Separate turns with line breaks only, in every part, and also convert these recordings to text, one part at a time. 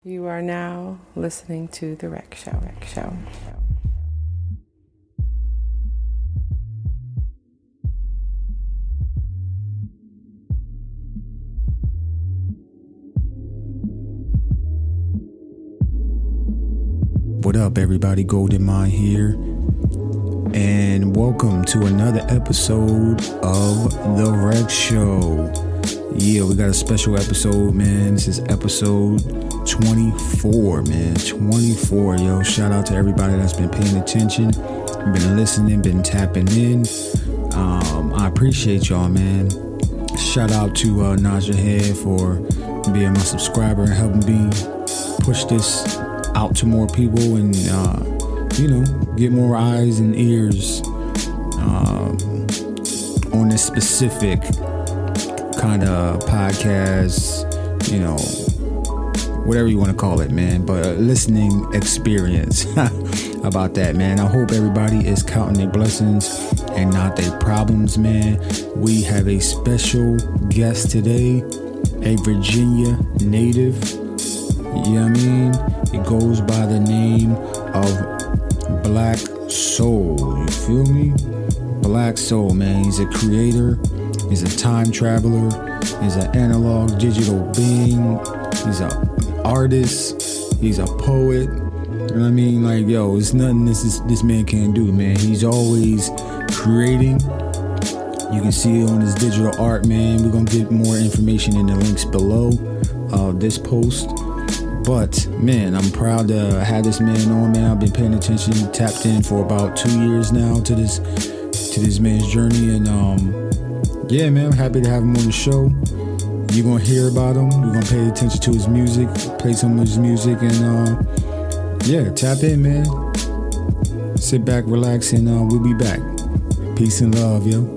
You are now listening to The Rec Show.
What up, everybody? Gldnmnd here, and welcome to another episode of The Rec Show. Yeah, we got a special episode, man. This is episode 24, man. 24, yo. Shout out to everybody that's been paying attention, been listening, been tapping in. I appreciate y'all, man. Shout out to Naja Head for being my subscriber and helping me push this out to more people and, get more eyes and ears on this specific kind of podcast, whatever you want to call it, man, but a listening experience. About that, man. I hope everybody is counting their blessings and not their problems, man. We have a special guest today, a Virginia native. You know what I mean? It goes by the name of B7acksoul. You feel me? B7acksoul, man. He's a creator. He's a time traveler. He's an analog digital being. He's an artist. He's a poet. You know what I mean? Like, yo, it's nothing this man can't do, man. He's always creating. You can see it on his digital art, man. We're going to get more information in the links below this post. But, man, I'm proud to have this man on, man. I've been paying attention, tapped in for about 2 years now to this man's journey. And, yeah, man, I'm happy to have him on the show. You're going to hear about him. You're going to pay attention to his music, play some of his music, and, yeah, tap in, man. Sit back, relax, and we'll be back. Peace and love, yo.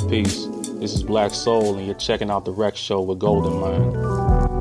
Peace. This is B7acksoul, and you're checking out The Rec Show with Gldnmnd.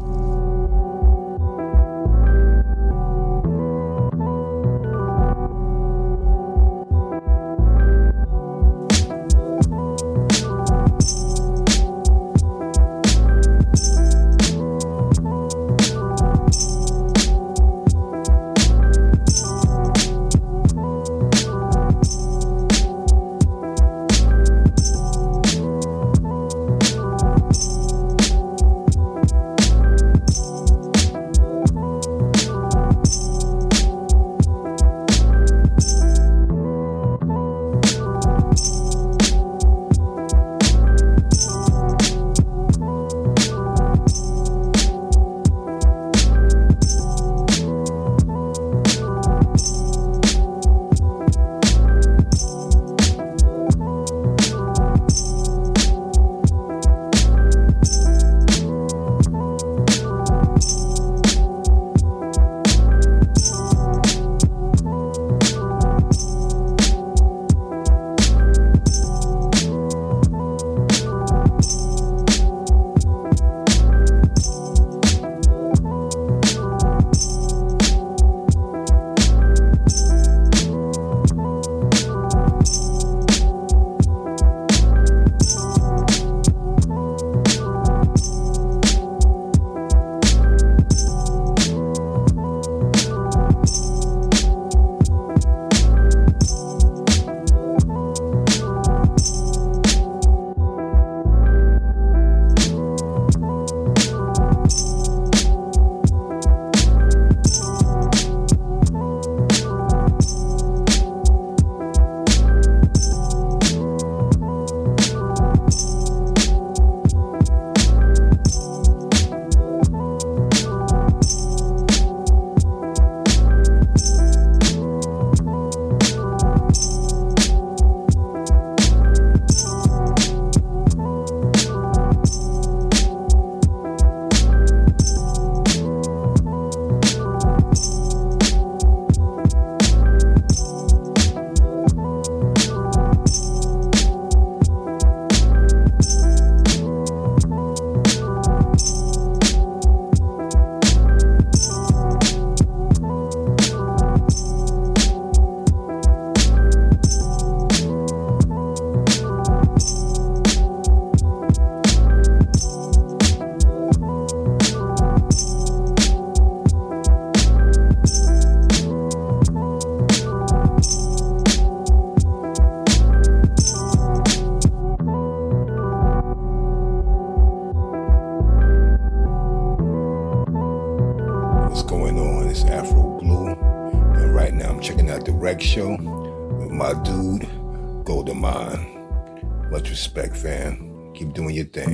Miss Afro Blue, and right now I'm checking out the Rec Show with my dude, Gldnmnd. Much respect, fam. Keep doing your thing.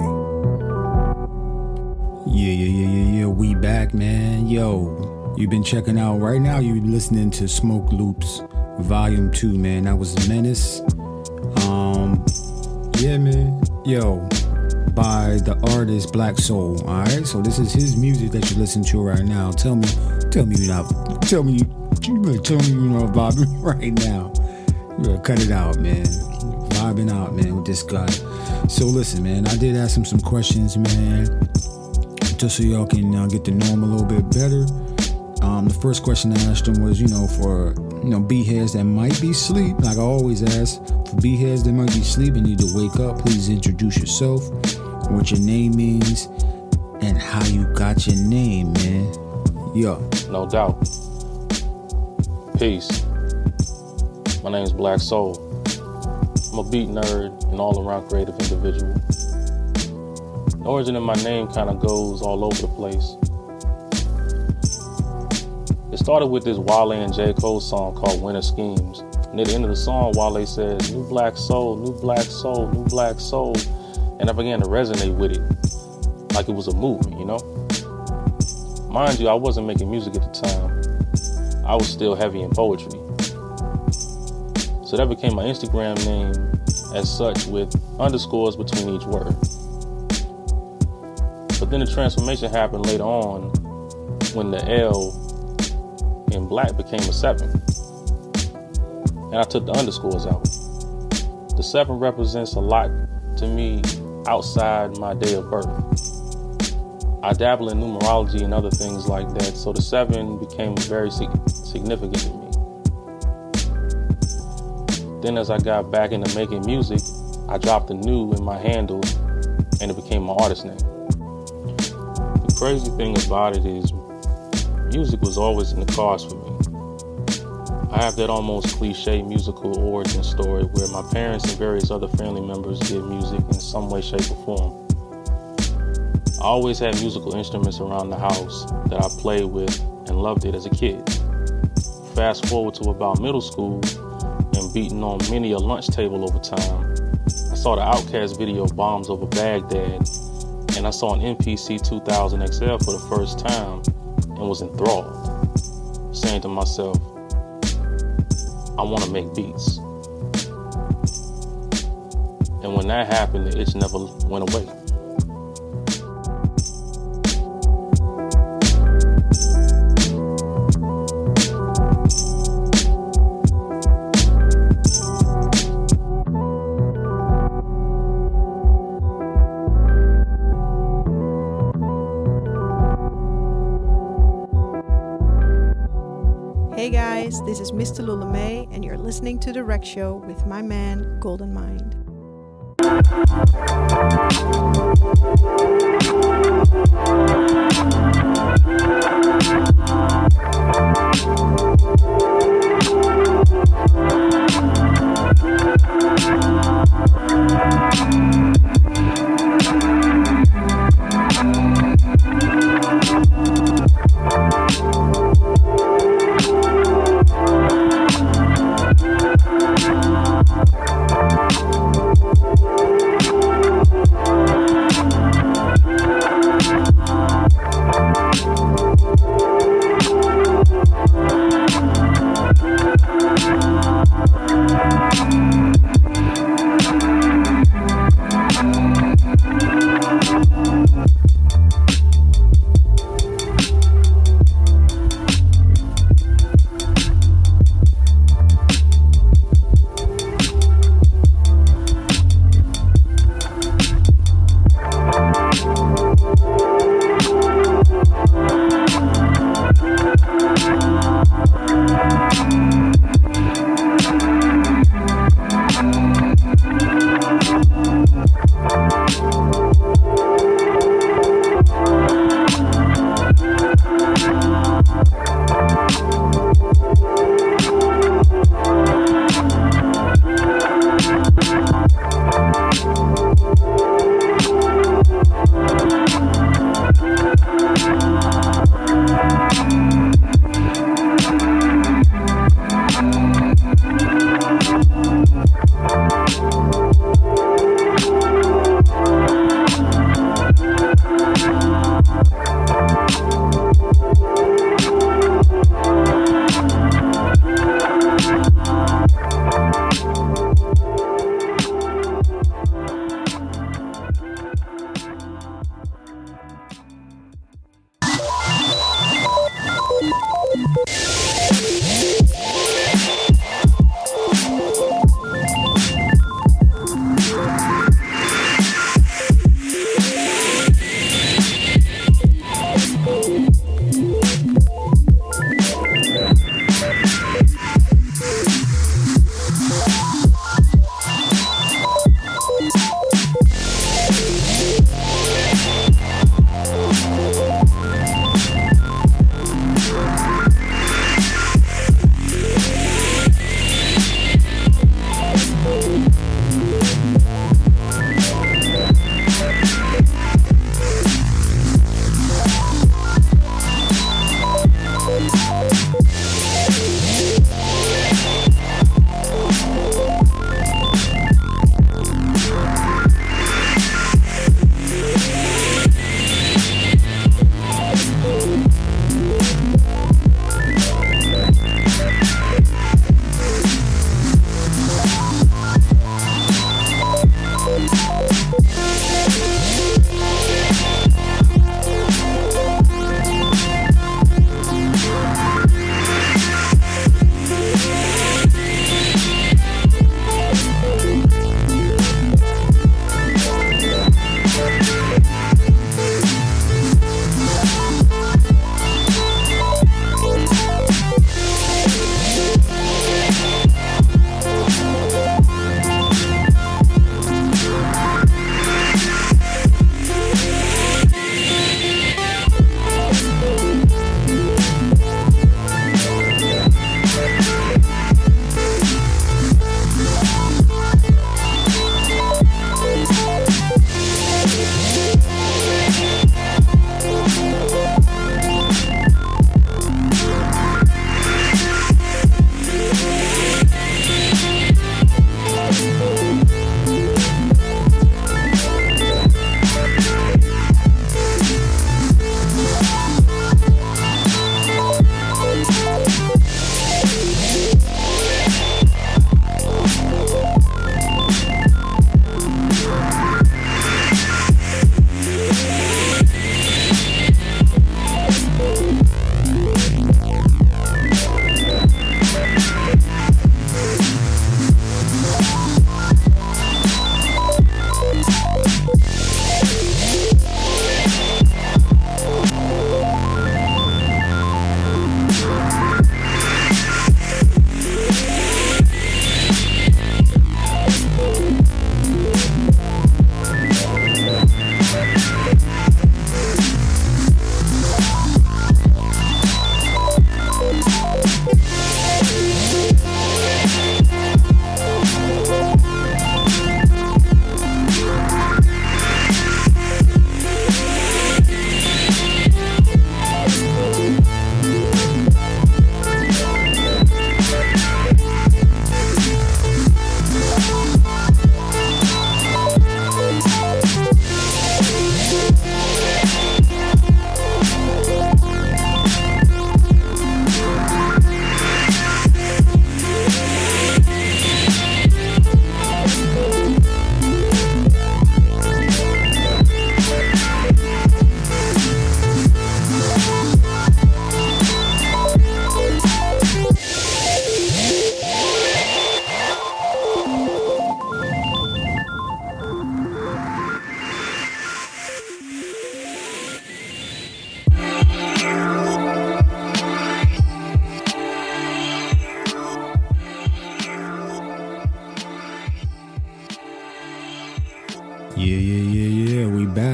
Yeah. We back, man. Yo, you've been checking out right now. You've been listening to Smoke Loops Volume 2, man. That was Menace. Yeah, man. Yo, by the artist Black Soul. All right, so this is his music that you listen to right now. Tell me you're not vibing right now. You better cut it out, man. Vibing out, man, with this guy. So listen, man, I did ask him some questions, man, just so y'all can get to know him a little bit better. The first question I asked him was, for B-heads that might be asleep, like I always ask, for B-heads that might be asleep and need to wake up, please introduce yourself, what your name means, and how you got your name, man. Yo.
No doubt. Peace. My name's Black Soul. I'm a beat nerd and all-around creative individual. The origin of my name kind of goes all over the place. It started with this Wale and J. Cole song called Winter Schemes. And at the end of the song, Wale says, "New black soul, new black soul, new black soul." And I began to resonate with it like it was a movement, Mind you, I wasn't making music at the time. I was still heavy in poetry. So that became my Instagram name as such, with underscores between each word. But then the transformation happened later on when the L in black became a 7. And I took the underscores out. The 7 represents a lot to me outside my day of birth. I dabble in numerology and other things like that, so the 7 became very significant to me. Then as I got back into making music, I dropped the new in my handle and it became my artist name. The crazy thing about it is music was always in the cards for me. I have that almost cliche musical origin story where my parents and various other family members did music in some way, shape, or form. I always had musical instruments around the house that I played with and loved it as a kid. Fast forward to about middle school and beating on many a lunch table over time, I saw the Outkast video Bombs Over Baghdad, and I saw an MPC 2000 XL for the first time and was enthralled, saying to myself, I want to make beats. And when that happened, the itch never went away.
Hey guys, this is Mr. Gldnmnd, and you're listening to The Rec Show with my man, Gldnmnd.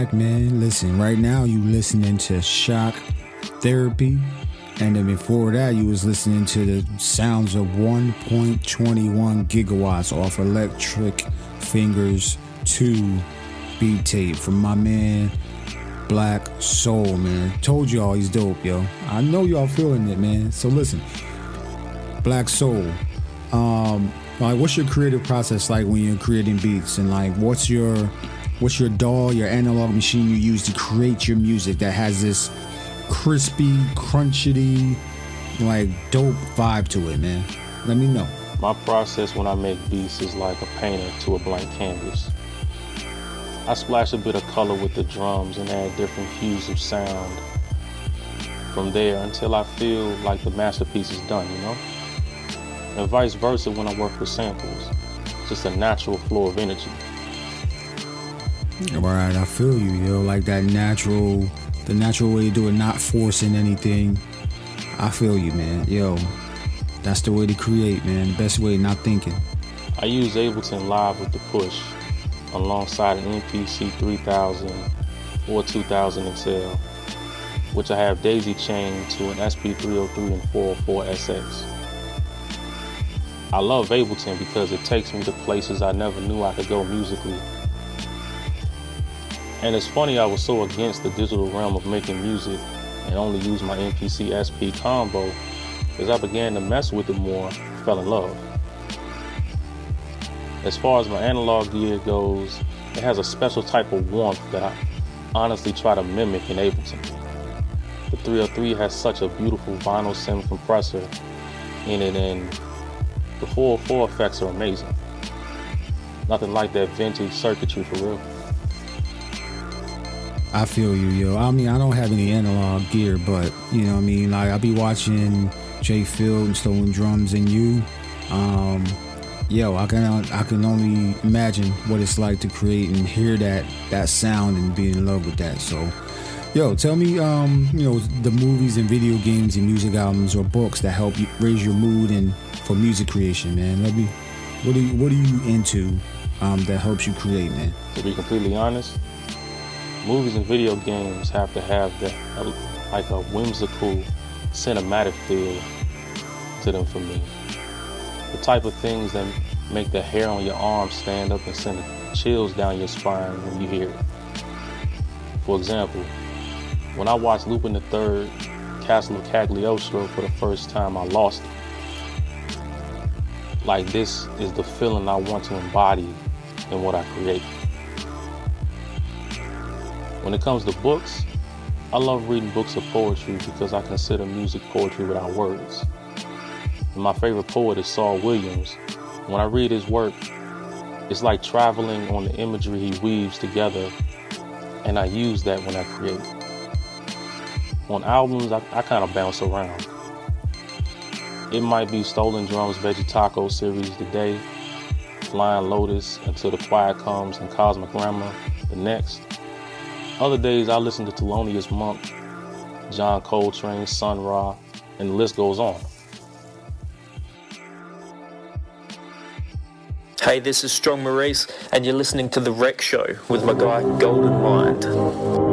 correct, man. Listen, right now you listening to Shock Therapy. And then before that, you was listening to the sounds of 1.21 gigawatts off Electric Fingers 2 beat tape from my man Black Soul, man. Told y'all he's dope, yo. I know y'all feeling it, man. So listen, Black Soul. Like, what's your creative process like when you're creating beats, and like, what's your DAW, your analog machine you use to create your music that has this crispy, crunchy, like dope vibe to it, man? Let me know.
My process when I make beats is like a painter to a blank canvas. I splash a bit of color with the drums and add different hues of sound from there until I feel like the masterpiece is done, you know? And vice versa when I work with samples. Just a natural flow of energy.
Right, I feel you, yo. Like the natural way to do it, not forcing anything. I feel you, man. Yo, that's the way to create, man. The best way, not thinking.
I use Ableton Live with the push alongside an MPC 3000 or 2000 XL, which I have daisy chained to an SP303 and 404 SX. I love Ableton because it takes me to places I never knew I could go musically. And it's funny, I was so against the digital realm of making music and only use my MPC SP combo. As I began to mess with it more, I fell in love. As far as my analog gear goes, it has a special type of warmth that I honestly try to mimic in Ableton. The 303 has such a beautiful vinyl sim compressor in it, and the 404 effects are amazing. Nothing like that vintage circuitry for real.
I feel you, yo. I mean, I don't have any analog gear, but you know what I mean? Like, I be watching Jay Field and Stolen Drums and you. Yo, I can only imagine what it's like to create and hear that sound and be in love with that. So, yo, tell me, the movies and video games and music albums or books that help you raise your mood and for music creation, man. What are you into that helps you create, man?
To be completely honest, movies and video games have to have like a whimsical, cinematic feel to them for me. The type of things that make the hair on your arm stand up and send chills down your spine when you hear it. For example, when I watched Lupin III, Castle of Cagliostro for the first time, I lost it. Like, this is the feeling I want to embody in what I create. When it comes to books, I love reading books of poetry because I consider music poetry without words. And my favorite poet is Saul Williams. When I read his work, it's like traveling on the imagery he weaves together, and I use that when I create. On albums, I kind of bounce around. It might be Stolen Drums Veggie Taco series today, Flying Lotus Until the Quiet Comes, and Cosmic Grammar the next. Other days I listen to Thelonious Monk, John Coltrane, Sun Ra, and the list goes on.
Hey, this is Strong Maurice, and you're listening to The Wreck Show with my guy Gldnmnd.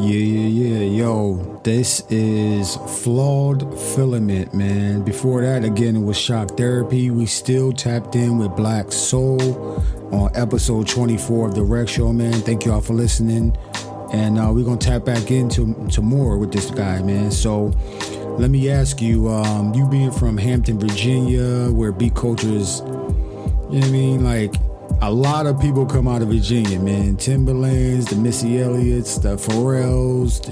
Yeah. Yo, this is Flawed Filament, man. Before that, again, it was Shock Therapy. We still tapped in with Black Soul on episode 24 of The Rec Show, man. Thank you all for listening. And we're going to tap back into more with this guy, man. So let me ask you, you being from Hampton, Virginia, where beat culture is, you know what I mean? Like, a lot of people come out of Virginia, man. Timberlands, the Missy Elliott's, the Pharrells,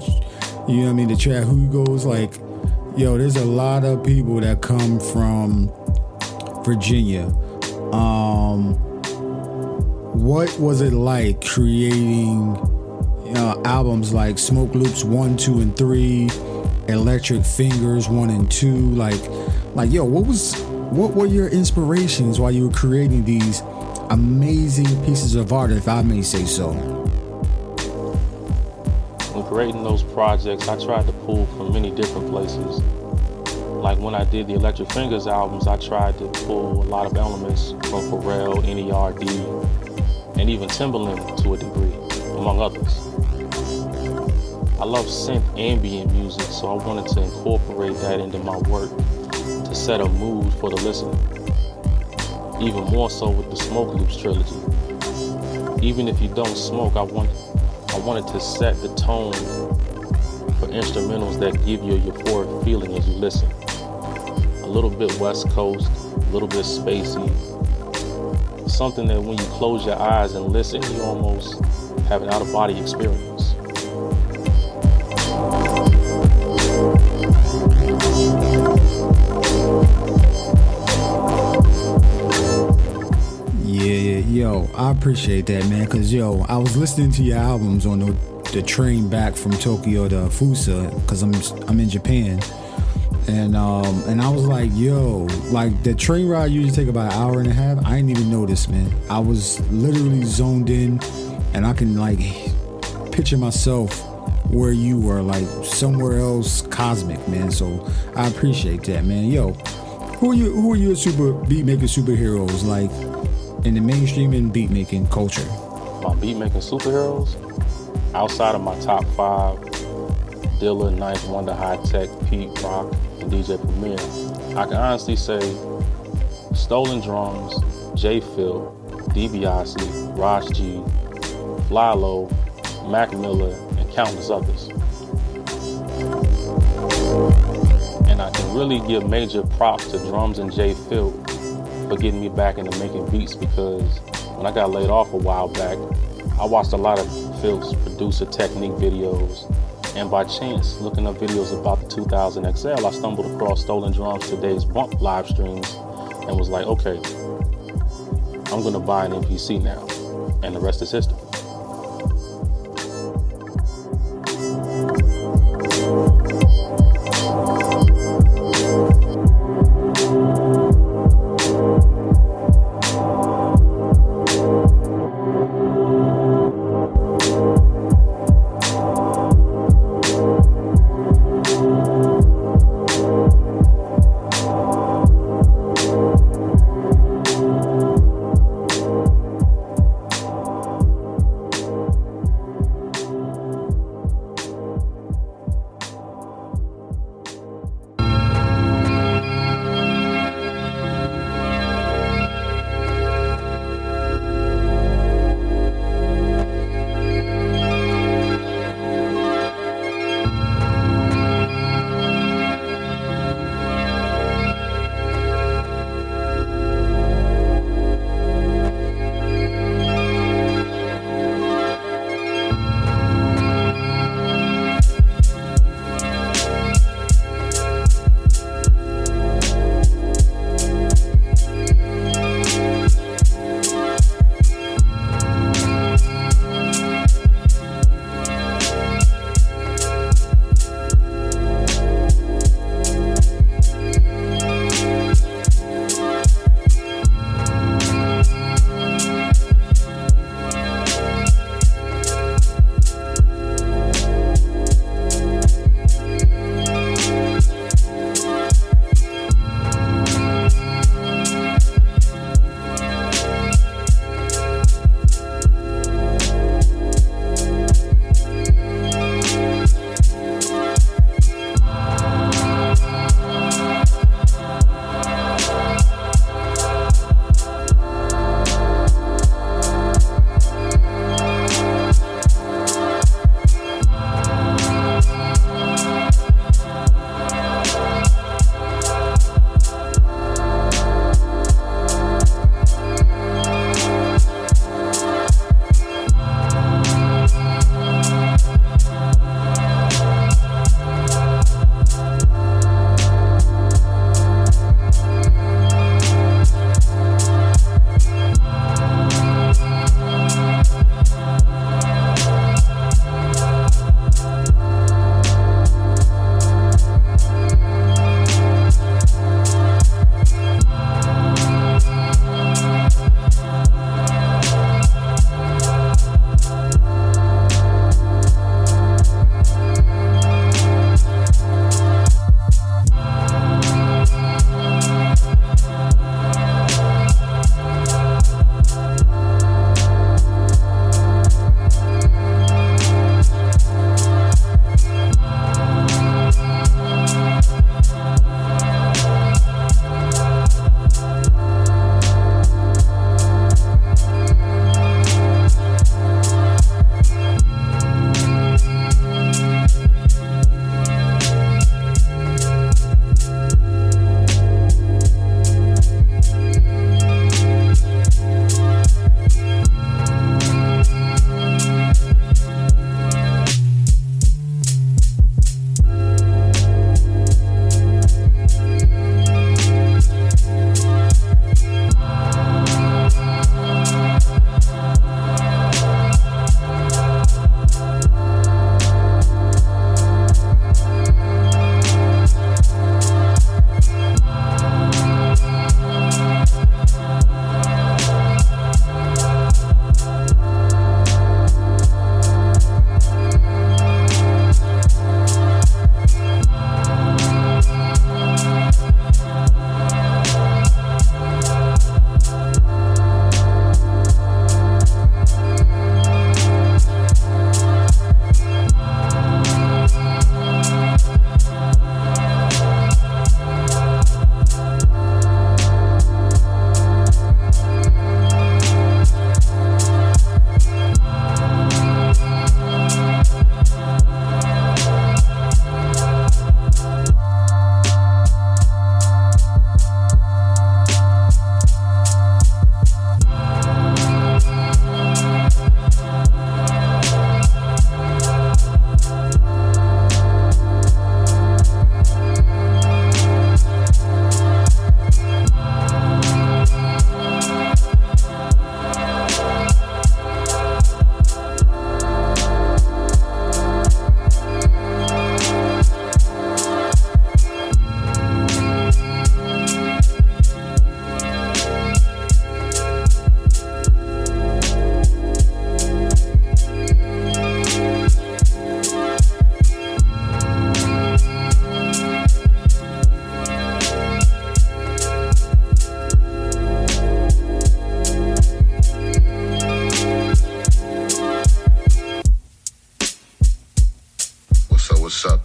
you know what I mean? The Chad Hugos. Like, yo, there's a lot of people that come from Virginia. What was it like creating albums like Smoke Loops 1, 2, and 3, Electric Fingers 1 and 2? Like, yo, what were your inspirations while you were creating these amazing pieces of art, if I may say so?
When creating those projects, I tried to pull from many different places. Like when I did the Electric Fingers albums, I tried to pull a lot of elements from Pharrell, N.E.R.D., and even Timberland to a degree, among others. I love synth ambient music, so I wanted to incorporate that into my work to set a mood for the listener. Even more so with the Smoke Loops trilogy. Even if you don't smoke, I wanted to set the tone for instrumentals that give you a euphoric feeling as you listen. A little bit West Coast, a little bit spacey. Something that when you close your eyes and listen, you almost have an out-of-body experience.
Yo, I appreciate that, man, because, yo, I was listening to your albums on the train back from Tokyo to Fusa, because I'm in Japan, and I was like, yo, like, the train ride usually take about an hour and a half. I didn't even notice, man. I was literally zoned in, and I can, like, picture myself where you were, like, somewhere else cosmic, man, so I appreciate that, man. Yo, who are your beat-making superheroes, like, in the mainstream and beat-making culture?
My beat-making superheroes? Outside of my top 5, Dilla, Ninth Wonder, High Tech, Pete Rock, and DJ Premier, I can honestly say Stolen Drums, J. Phil, DiBiase, Raj G, Flylo, Mac Miller, and countless others. And I can really give major props to Drums and J. Phil for getting me back into making beats, because when I got laid off a while back, I watched a lot of Phil's producer technique videos, and by chance, looking up videos about the 2000XL, I stumbled across Stolen Drums Today's Bump live streams and was like, okay, I'm gonna buy an MPC now, and the rest is history.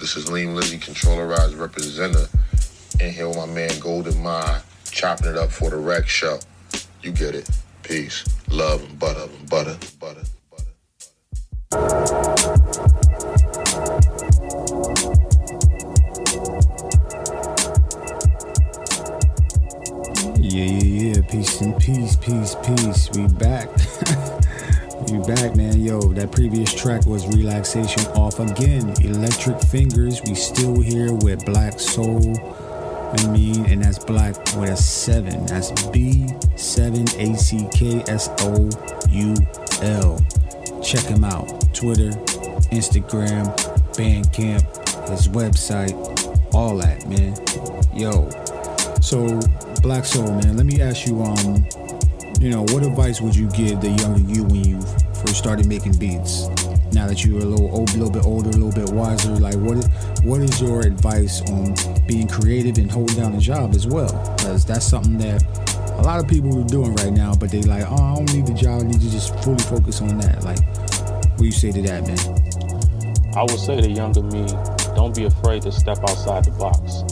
This is Lean Lizzy, Controllerized Representative. In here with my man Gldnmnd, chopping it up for the Rec Show. You get it. Peace, love, and butter, and butter, butter, butter.
Yeah. Peace and peace. We back. We back, man. Yo, that previous track was Relaxation off again. Electric Fingers. We still here with Black Soul. And that's Black with a 7. That's B7acksoul. Check him out. Twitter, Instagram, Bandcamp, his website, all that, man. Yo. So, Black Soul, man, let me ask you, what advice would you give the younger you when you first started making beats? Now that you're a little bit older, a little bit wiser, like what is your advice on being creative and holding down a job as well? Because that's something that a lot of people are doing right now, but they like, I don't need the job, I need to just fully focus on that. Like, what do you say to that, man?
I would say to younger me, don't be afraid to step outside the box.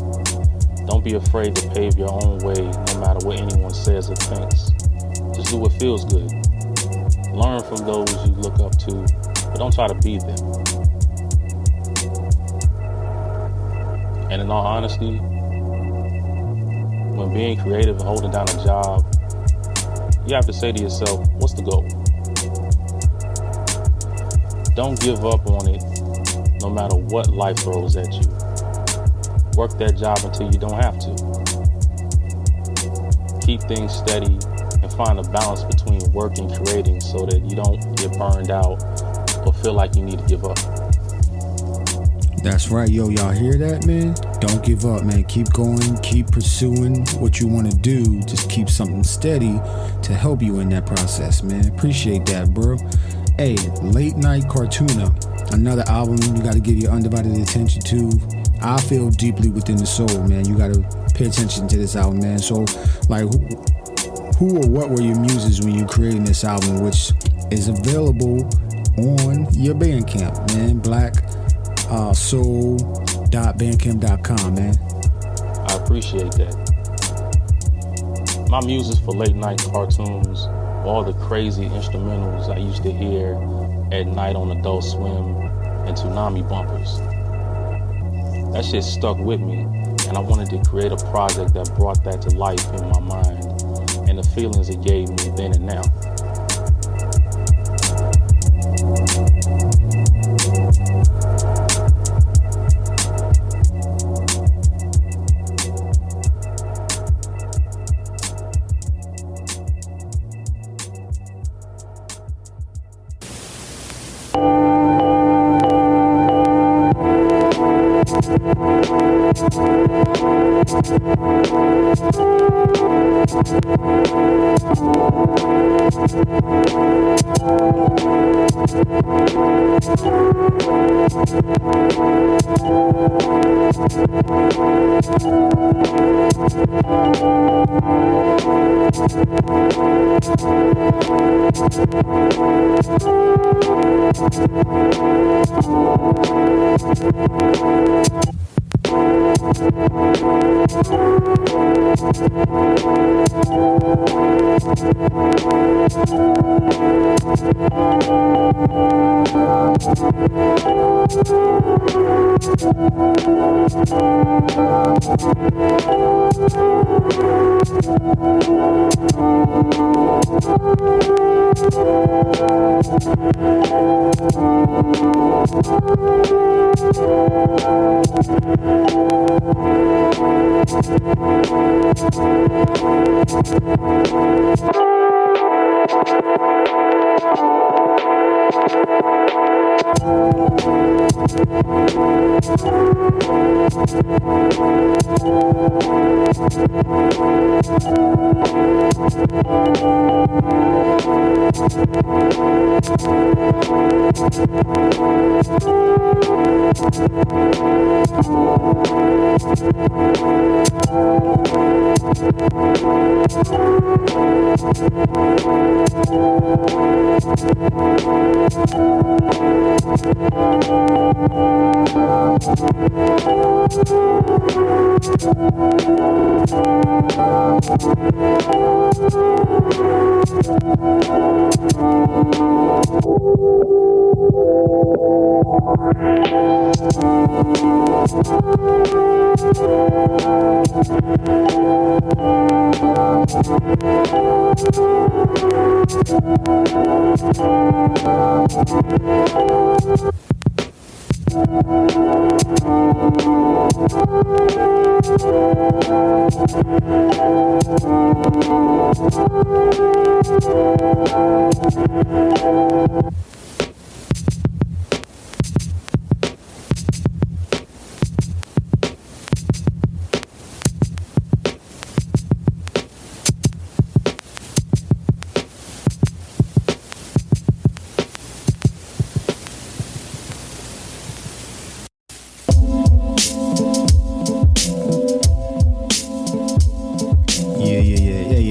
Don't be afraid to pave your own way, no matter what anyone says or thinks. Just do what feels good. Learn from those you look up to, but don't try to be them. And in all honesty, when being creative and holding down a job, you have to say to yourself, what's the goal? Don't give up on it, no matter what life throws at you. Work that job until you don't have to. Keep things steady and find a balance between work and creating so that you don't get burned out or feel like you need to give up.
That's right, yo, y'all hear that, man? Don't give up, man. Keep going, keep pursuing what you want to do. Just keep something steady to help you in that process, man. Appreciate that, bro. Hey, Late Night Cartooner, another album you got to give your undivided attention to. I feel deeply within the soul, man. You got to pay attention to this album, man. So, like, who or what were your muses when you created this album, which is available on your Bandcamp, man? BlackSoul.bandcamp.com, man.
I appreciate that. My muses for late night cartoons, all the crazy instrumentals I used to hear at night on Adult Swim and Toonami bumpers. That shit stuck with me, and I wanted to create a project that brought that to life in my mind and the feelings it gave me then and now.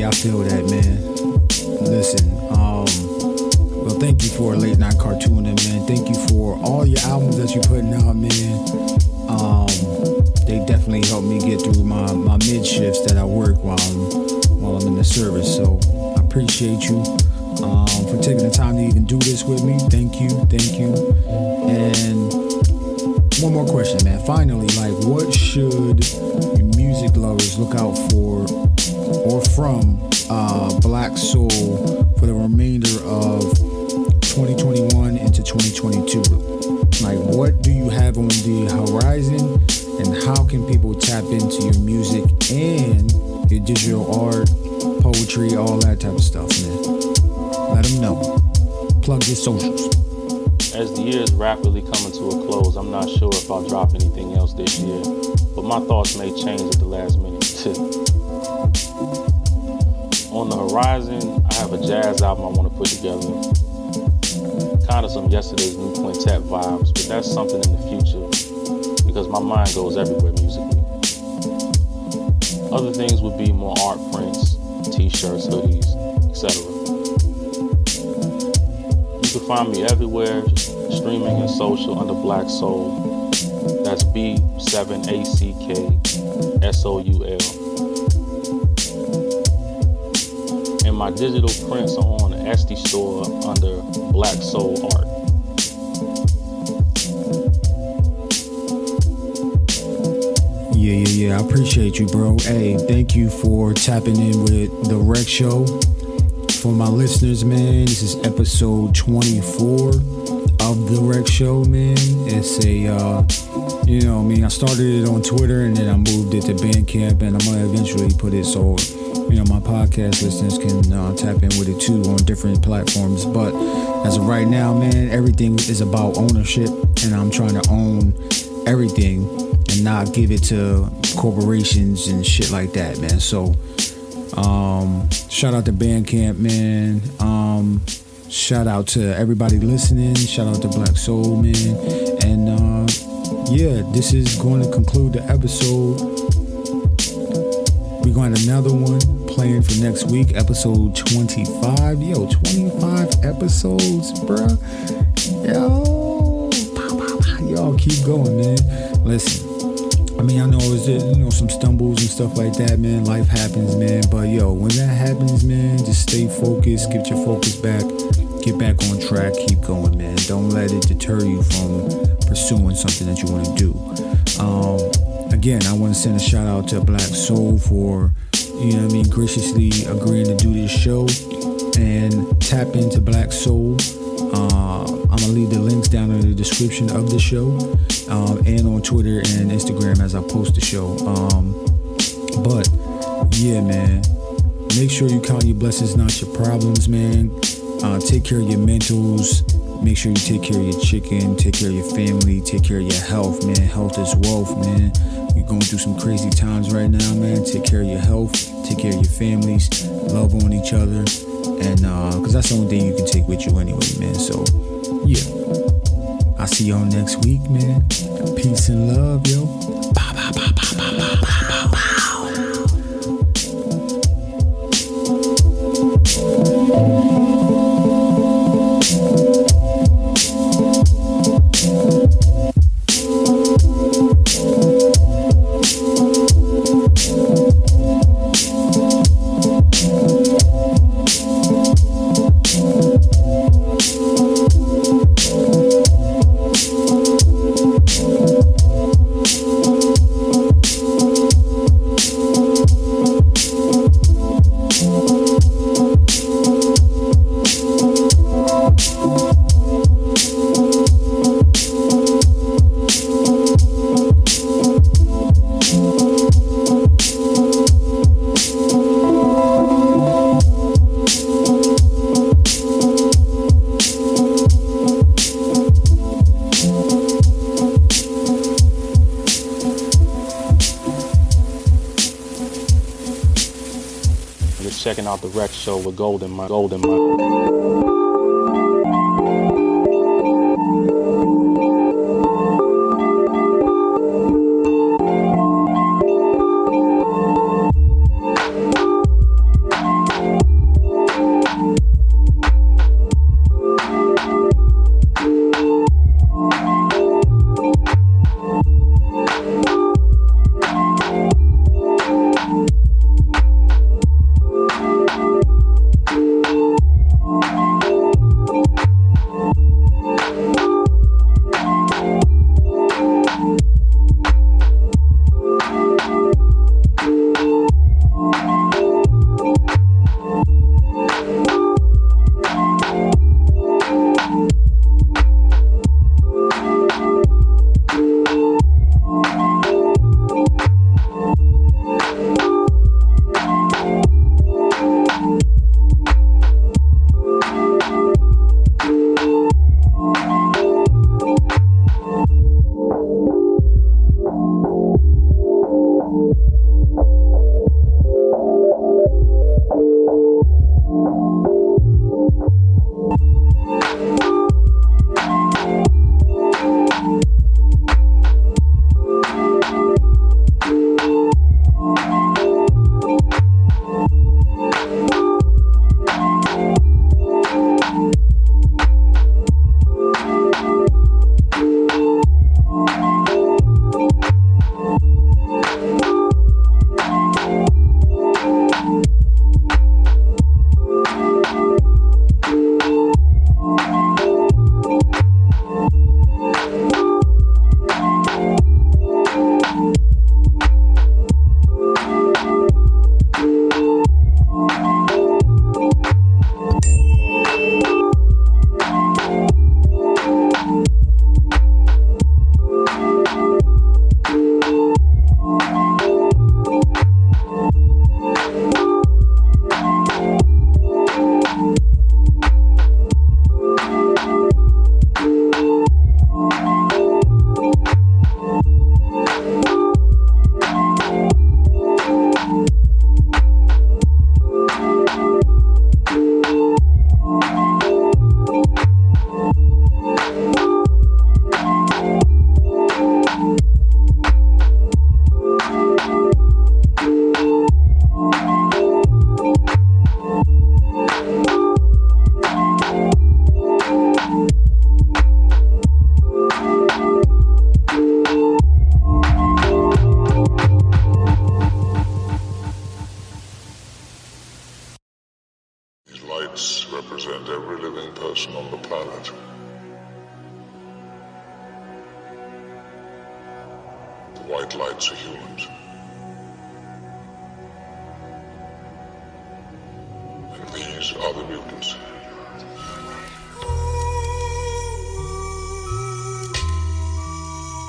Yeah, I feel that, man. Listen, well, thank you for Late Night Cartooning, man. Thank you for all your albums that you're putting out, man. They definitely help me get through my mid shifts that I work while I'm in the service. So I appreciate you for taking the time to even do this with me. Thank you. And one more question, man. Finally, like, what should music lovers look out for or from Black Soul for the remainder of 2021 into 2022? Like, what do you have on the horizon, and how can people tap into your music and your digital art, poetry, all that type of stuff, man? Let them know. Plug your socials.
As the year is rapidly coming to a close, I'm not sure if I'll drop anything else this year, but my thoughts may change at the last minute too. On the horizon, I have a jazz album I want to put together. Kind of some Yesterday's New Quintet vibes, but that's something in the future because my mind goes everywhere musically. Other things would be more art prints, t-shirts, hoodies, etc. You can find me everywhere, streaming and social under Black Soul. That's B7acksoul. And my digital prints are on the Etsy store under Black Soul Art.
Yeah, I appreciate you, bro. Hey, thank you for tapping in with The Rec Show. For my listeners, man, this is episode 24 of The Rec Show, man. It's I started it on Twitter and then I moved it to Bandcamp, and I'm gonna eventually put it so, my podcast listeners can tap in with it too on different platforms. But as of right now, man, everything is about ownership, and I'm trying to own everything and not give it to corporations and shit like that, man. So shout out to Bandcamp, man. Shout out to everybody listening. Shout out to Black Soul, man. And this is going to conclude the episode. We're going to have another one planned for next week, episode 25. 25 episodes, bruh. Y'all keep going, man. Listen, I know it's some stumbles and stuff like that, man. Life happens, man. But when that happens, man, just stay focused, get your focus back, get back on track, keep going, man. Don't let it deter you from pursuing something that you want to do. Again, I want to send a shout out to Black Soul for, graciously agreeing to do this show, and tap into Black Soul. I'm going to leave the links down in the description of the show, and on Twitter and Instagram as I post the show. But yeah, man, make sure you count your blessings, not your problems, man. Take care of your mentals. Make sure you take care of your chicken, take care of your family, take care of your health, man. Health is wealth, man. You're going through some crazy times right now, man. Take care of your health, take care of your families, love on each other, and because that's the only thing you can take with you anyway, man. So yeah, I'll see y'all next week, man. Peace and love, yo. Bow, bow, bow, bow, bow, bow, bow, bow.
out the Rec Show with Gldnmnd.
lights represent every living person on the planet. The white lights are humans. And these are the mutants.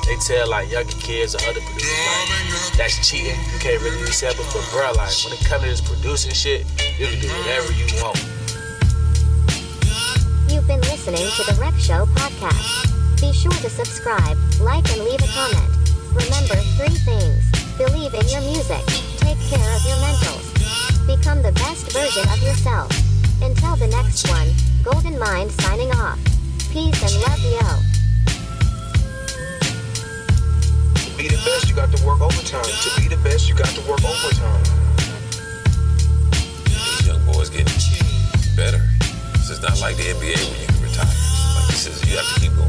They tell like younger kids or other producers like that's cheating, you can't really accept it, but bro, like when it comes to this producing shit, you can do whatever you want.
You've been listening to the Rec Show podcast. Be sure to subscribe, like, and leave a comment. Remember 3 things. Believe in your music. Take care of your mentals. Become the best version of yourself. Until the next one, Gldnmnd signing off. Peace and love, yo.
To be the best, you got to work overtime. To be the best, you got to work overtime.
These young boys getting better. This is not like the NBA when you can retire. Like this is, you have to keep going.